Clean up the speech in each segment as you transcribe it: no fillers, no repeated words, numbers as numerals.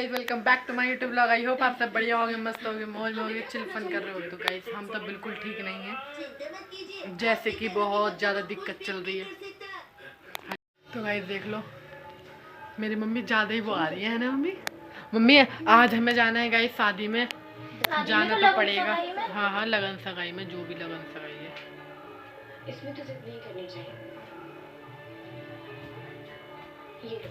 Guys, welcome back to my YouTube blog. I hope आप सब बढ़िया होंगे, मस्त होंगे, मौज में होंगे, चिल फन कर रहे हो। तो गाइस हम तो बिल्कुल ठीक नहीं हैं, जैसे कि बहुत ज़्यादा दिक्कत चल रही है। तो गाइस देख लो, मेरी मम्मी ज़्यादा ही वो आ रही है ना। मम्मी मम्मी आज हमें जाना है गाइस शादी में, जाना तो पड़ेगा। हाँ हाँ, लगन सगाई में, जो भी लगन सगाई है। इसमें तो जिद नहीं करनी चाहिए। ये लो।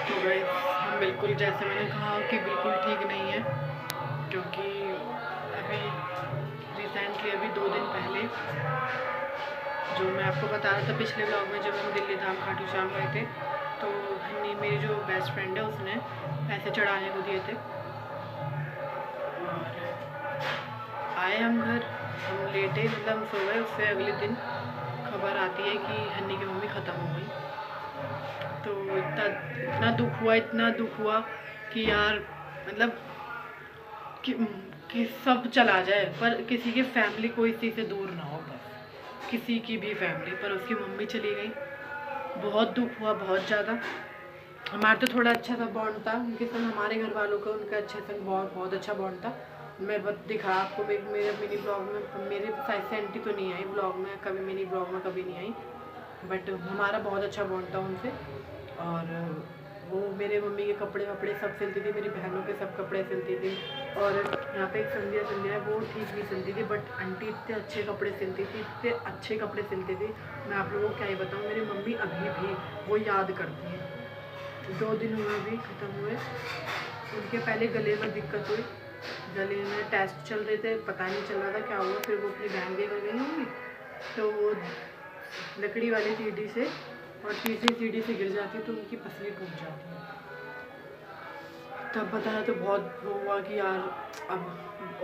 तो गाइस हम बिल्कुल, जैसे मैंने कहा कि बिल्कुल ठीक नहीं है, क्योंकि अभी रिसेंटली अभी 2 दिन पहले जो मैं आपको बता रहा था पिछले ब्लॉग में, जब हम दिल्ली धाम खाटू श्याम गए थे, तो हन्नी मेरी जो बेस्ट फ्रेंड है उसने पैसे चढ़ाने को दिए थे। और आए हम घर, हम लेटे, मतलब हम सो गए। उससे अगले दिन खबर आती है कि हन्नी की मम्मी ख़त्म हो गई। तो इतना दुख हुआ कि यार, मतलब कि सब चला जाए पर किसी की फैमिली कोई इसी से दूर ना हो, बस किसी की भी फैमिली। पर उसकी मम्मी चली गई, बहुत दुख हुआ, बहुत ज़्यादा। हमारा तो थोड़ा अच्छा सा बॉन्ड था उनके संग, हमारे घर वालों का उनका अच्छे संग बहुत अच्छा बॉन्ड था। मैं बस दिखा आपको मेरे मिनी ब्लॉग में, मेरे साइड से आंटी तो नहीं आई ब्लॉग में कभी, मिनी ब्लॉग में कभी नहीं आई, बट हमारा बहुत अच्छा बॉन्ड था उनसे। और वो मेरे मम्मी के कपड़े वपड़े सब सिलती थी, मेरी बहनों के सब कपड़े सिलती थी। और यहाँ पे एक संध्या है, वो ठीक भी सिलती थी, बट आंटी इतने अच्छे कपड़े सिलती थी, इतने अच्छे कपड़े सिलती थी, मैं आप लोगों को क्या ही बताऊँ। मेरी मम्मी अभी भी वो याद करती है। 2 दिन हुए अभी ख़त्म हुए, उनके पहले गले में दिक्कत हुई, गले में टेस्ट चल रहे थे, पता नहीं चल रहा था क्या हुआ। फिर वो अपनी बहन के घर गई होंगी, तो वो लकड़ी वाली सीढ़ी से और तीसरी सीढ़ी से गिर जाती तो उनकी पसली टूट जाती है। तब बताया तो बहुत वो हुआ कि यार अब,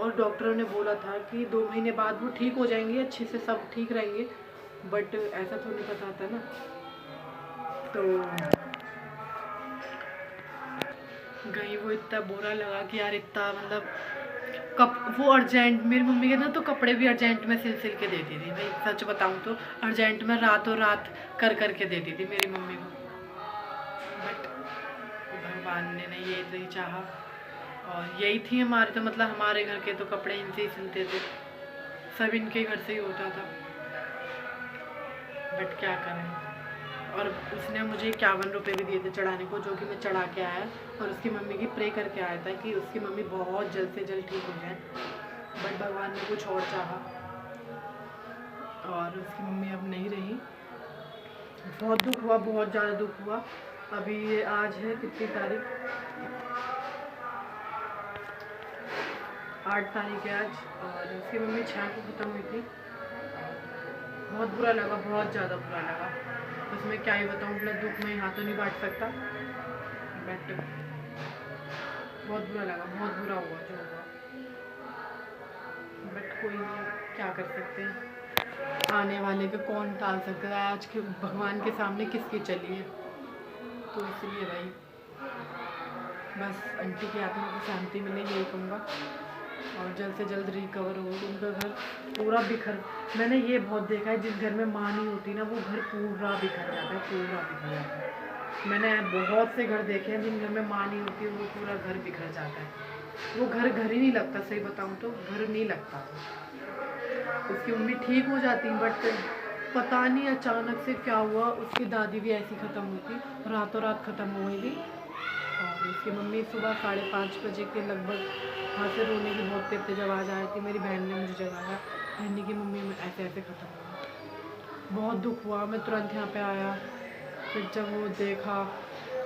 और डॉक्टरों ने बोला था कि 2 महीने बाद वो ठीक हो जाएंगे, अच्छे से सब ठीक रहेंगे, बट ऐसा तो नहीं पता था ना। तो गई वो, इतना बुरा लगा कि यार इतना, मतलब वो अर्जेंट, मेरी मम्मी के ना तो कपड़े भी अर्जेंट में सिल के देती थी भाई, सच बताऊँ तो अर्जेंट में रातों रात कर के देती थी मेरी मम्मी को। बट भगवान ने नहीं ये नहीं चाहा, और यही थी हमारे, तो मतलब हमारे घर के तो कपड़े इनसे ही सिलते थे, सब इनके घर से ही होता था। बट क्या करें। और उसने मुझे 51 रुपये भी दिए थे चढ़ाने को, जो कि मैं चढ़ा के आया, और उसकी मम्मी की प्रे करके आया था कि उसकी मम्मी बहुत जल्द से जल्द ठीक हो जाए। बट भगवान ने कुछ और चाहा, और उसकी मम्मी अब नहीं रही। बहुत दुख हुआ, बहुत ज़्यादा दुख हुआ। अभी ये आज है कितनी तारीख, 8 तारीख है आज, और उसकी मम्मी 6 को ख़त्म हुई थी। बहुत बुरा लगा, बहुत ज़्यादा बुरा लगा। बस मैं क्या ही बताऊँ, अपना दुख मैं यहाँ तो नहीं बांट सकता, बट बहुत बुरा लगा, बहुत बुरा हुआ जो हुआ। बट कोई नहीं, क्या कर सकते हैं, आने वाले को कौन टाल सकता है। आज के भगवान के सामने किसकी चली है। तो इसलिए भाई बस आंटी की आत्मा को शांति मिले, यही कहूँगा, और जल्द से जल्द रिकवर हो। उनका घर पूरा बिखर, मैंने ये बहुत देखा है, जिस घर में माँ नहीं होती ना, वो घर पूरा बिखर जाता है, पूरा बिखर जाता है। मैंने बहुत से घर देखे हैं जिन घर में माँ नहीं होती, वो पूरा घर बिखर जाता है। वो घर ही नहीं लगता, सही बताऊँ तो घर नहीं लगता। उसकी मम्मी ठीक हो जाती, बट पता नहीं अचानक से क्या हुआ, उसकी दादी भी ऐसी ख़त्म हुई थी, रातों रात ख़त्म हो गई थी। और उसकी मम्मी सुबह 5:30 बजे के लगभग वहाँ से रोने की बहुत तेज आवाज़ आई थी, मेरी बहन ने मुझे जगाया, बहनी की मम्मी में ऐसे ख़त्म हुआ। बहुत दुख हुआ, मैं तुरंत यहाँ पे आया। फिर जब वो देखा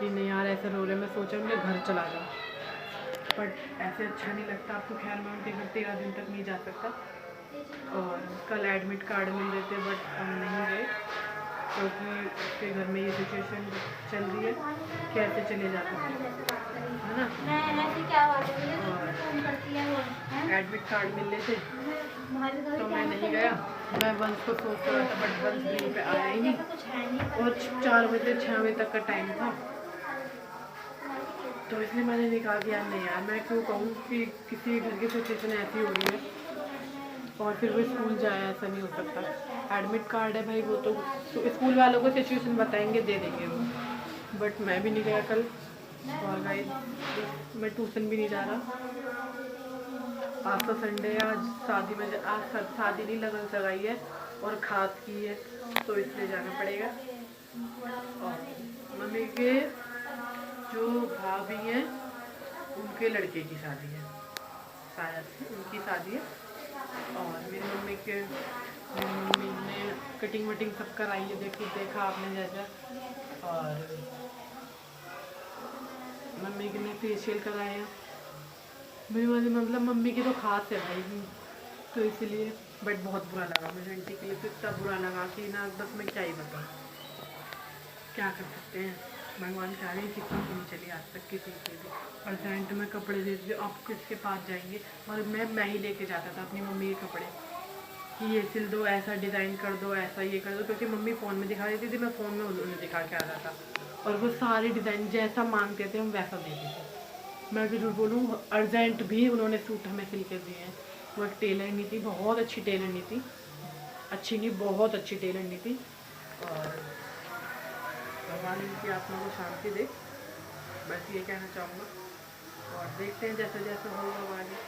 कि नहीं यार ऐसे रो रहे, मैं सोचा मैं घर चला जाऊँ, बट ऐसे अच्छा नहीं लगता। अब तो खैर मैं उनके घर 13 दिन तक नहीं जा सकता, और कल एडमिट कार्ड मिल रहे थे, बट हम नहीं गए, क्योंकि उसके घर में ये सिचुएशन चल रही है, कैसे चले जाते हैं, है ना। एडमिट कार्ड मिल रहे थे, तो मैं नहीं गया। मैं वंश को सोच रहा था, बट वंश दिन पे आया ही नहीं, और 4 बजे 6 बजे तक का टाइम था, तो इसलिए मैंने नहीं कहा कि यार नहीं यार, मैं क्यों कहूँ कि किसी घर की सिचुएशन ऐसी हो रही है और फिर वो स्कूल जाए, ऐसा नहीं हो सकता। एडमिट कार्ड है भाई, वो तो स्कूल वालों को सिचुएशन बताएंगे, दे देंगे वो, बट मैं भी नहीं गया कल। और भाई मैं ट्यूशन भी नहीं जा रहा। आज तो संडे है, आज शादी में आज शादी नहीं लगन सगाई है और खास की है, तो इसलिए जाना पड़ेगा। और मम्मी के जो भाभी हैं उनके लड़के की शादी है, शायद उनकी शादी है। और मेरी मम्मी ने कटिंग वटिंग सब कराई है, देखा आपने जैसा। और मम्मी ने फेशियल कराया है। मेरी मतलब मम्मी की तो खास है भाई, तो इसलिए। बट बहुत बुरा लगा मुझे आंटी के लिए, तो इतना बुरा लगा कि ना बस मैं क्या ही बताऊँ। क्या कर सकते हैं, भगवान चाह रहे हैं किसी की नहीं चली आज तक किसी के भी। अर्जेंट में कपड़े दे दीजिए, आप किसके पास जाएंगे। और मैं ही लेके जाता था अपनी मम्मी के कपड़े कि ये सिल दो, ऐसा डिज़ाइन कर दो, ऐसा ये कर दो, क्योंकि मम्मी फ़ोन में दिखा देती थी, मैं फ़ोन में उन्हें दिखा के आता था। और वो सारे डिज़ाइन जैसा मांगते थे हम वैसा देते थे। मैं भी झूठ बोलूँ, अर्जेंट भी उन्होंने सूट हमें सिल के दिए हैं। वो एक टेलर नहीं थी, बहुत अच्छी टेलर नहीं थी, अच्छी नहीं बहुत अच्छी टेलर नहीं थी। और भगवान इनकी आत्मा को शांति दे, बस ये कहना चाहूँगा। और देखते हैं जैसे जैसे होगा आगे।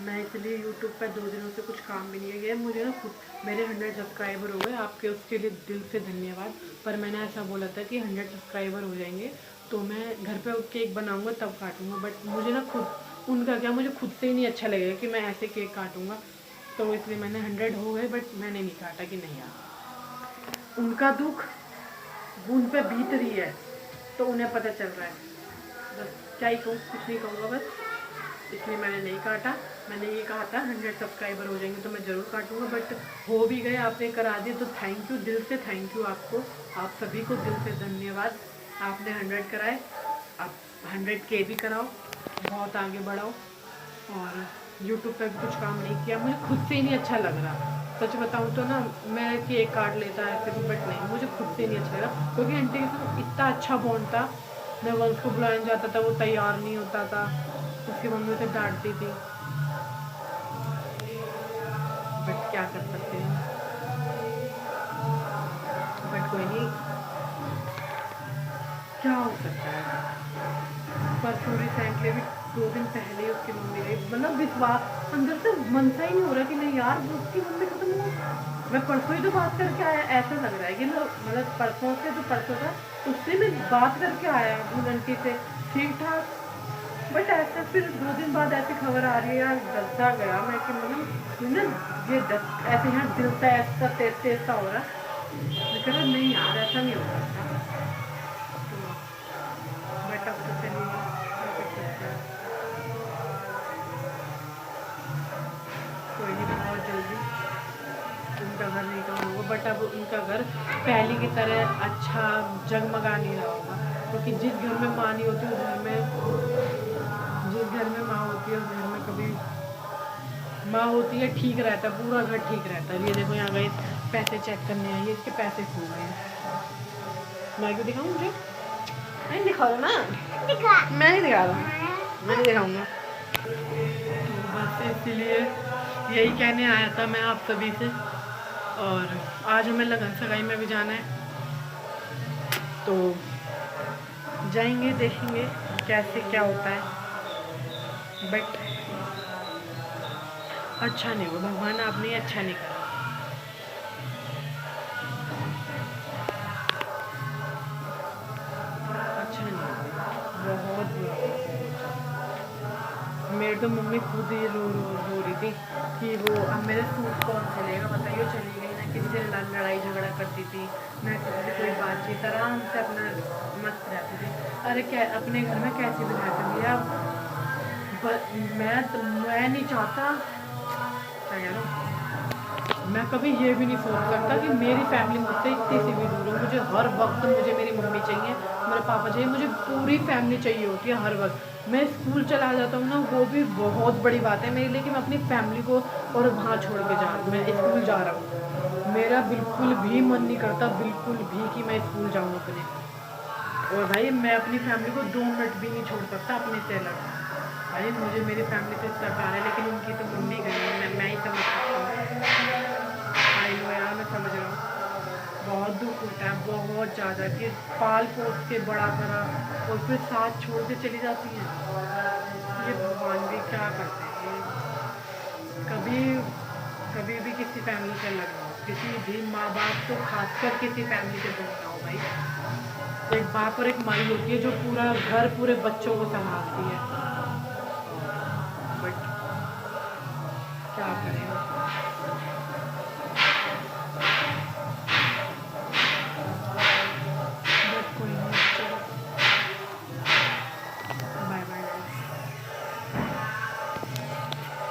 मैं इसलिए यूट्यूब पर 2 दिनों से कुछ काम भी नहीं किया। मुझे ना खुद मेरे 100 सब्सक्राइबर हो गए, आपके उसके लिए दिल से धन्यवाद। पर मैंने ऐसा बोला था कि 100 सब्सक्राइबर हो जाएंगे तो मैं घर पे केक बनाऊंगा तब काटूंगा। बट मुझे ना खुद उनका क्या, मुझे खुद से ही नहीं अच्छा लगेगा कि मैं ऐसे केक काटूंगा, तो इसलिए मैंने 100 हो गए बट मैंने नहीं काटा कि नहीं यार, उनका दुख उन पे बीत रही है तो उन्हें पता चल रहा है। बस क्या ही कहूँ, कुछ नहीं कहूँगा बस, इसलिए मैंने नहीं काटा। मैंने ये कहा था 100 सब्सक्राइबर हो जाएंगे तो मैं ज़रूर काटूंगा, बट हो भी गए, आपने करा दिए तो थैंक यू, दिल से थैंक यू आपको, आप सभी को दिल से धन्यवाद। आपने 100 कराए, आप 100K भी कराओ, बहुत आगे बढ़ाओ। और यूट्यूब पर भी कुछ काम नहीं किया, मुझे खुद से ही नहीं अच्छा लग रहा। सच बताऊँ तो ना, मैं केक काट लेता है ऐसे, बट नहीं, मुझे खुद से नहीं अच्छा लग रहा, क्योंकि आंटी के साथ इतना अच्छा बॉन्ड था। मैं वंश को बुलाने जाता था, वो तैयार नहीं होता था, उसकी मम्मी उसे डांटती थी, बट क्या कर सकते हैं। बट कोई नहीं, क्या हो सकता है। परसों रिसेंटली भी 2 दिन पहले ही उसकी मम्मी गई, मतलब विश्वास अंदर से मन सा ही नहीं हो रहा कि नहीं यार उसकी मम्मी खत्म हो। मैं परसों ही तो बात करके आया, ऐसा लग रहा है कि मतलब परसों से जो परसों था उससे मैं बात करके आया उन आंटी से ठीक ठाक, बट ऐसे फिर 2 दिन बाद ऐसी खबर आ रही है यार, डर सा गया मैं कि मतलब ना ये ऐसे यहाँ दिल सा ऐसा तेज सा हो रहा। मैं कह रहा नहीं यार ऐसा नहीं हो सकता, तो बट अब तो चलिए क्या कर सकते हैं। कोई नहीं, बहुत जल्दी उनका घर नहीं कम होगा, बट अब उनका घर पहले की तरह अच्छा जगमगा नहीं रहा होगा, क्योंकि जिस घर में माँ नहीं होती उस घर में, जिस घर में माँ होती है उस घर में कभी माँ होती है ठीक रहता है, पूरा घर ठीक रहता है। ये देखो यहाँ गए पैसे चेक करने आइए, इसके पैसे खो गए हैं। मैं क्यों दिखाऊँ, मुझे नहीं दिखा रहा ना, मैं नहीं दिखा रहा, मैं नहीं दिखाऊँगा। तो बस इसीलिए यही कहने आया था मैं आप सभी से। और आज हमें लगन सगाई में भी जाना है, तो जाएंगे, देखेंगे कैसे क्या होता है। बट अच्छा नहीं हुआ, भगवान आपने अच्छा नहीं करा। अच्छा नहीं हुआ, बहुत बुरा। मेरी तो मम्मी खुद ही रो रही थी कि वो अब मेरे सूट कौन सिलेगा, बताइए। चली गई ना, किसी से लड़ाई झगड़ा करती थी ना, किसी से कोई बातचीत, आराम से अपना मस्त रहती थी। अरे क्या अपने घर में कैसी भी रहती थी अब, मैं नहीं चाहता, क्या कह रहा हूँ, मैं कभी ये भी नहीं सोच सकता कि मेरी फैमिली मुझसे इतनी सी भी दूर हो। मुझे हर वक्त मुझे मेरी मम्मी चाहिए, मेरे पापा चाहिए, मुझे पूरी फैमिली चाहिए होती है हर वक्त। मैं स्कूल चला जाता हूँ ना, वो भी बहुत बड़ी बात है मेरे लिए कि मैं अपनी फैमिली को और वहाँ छोड़ के जा रहा हूँ, मैं स्कूल जा रहा हूँ। मेरा बिल्कुल भी मन नहीं करता, बिल्कुल भी, कि मैं स्कूल जाऊँ अपने। और भाई मैं अपनी फैमिली को 2 मिनट भी नहीं छोड़ सकता अपने से अलग। भाई मुझे मेरी फैमिली से इतना प्यार है, लेकिन उनकी तो मम्मी गई है, मैं ही समझ सकता हूँ। समझ रहा हूँ, बहुत दुख होता है, बहुत ज़्यादा, कि पाल पोस के बड़ा करा और फिर साथ छोड़ के चली जाती हैं। ये भगवान भी क्या करते हैं, ये कभी कभी भी किसी फैमिली से अलग ना हो, किसी भी माँ बाप तो खासकर किसी फैमिली से दूर ना हो भाई। एक बाप और एक माई होती है जो पूरा घर पूरे बच्चों को संभालती है, बट क्या करें।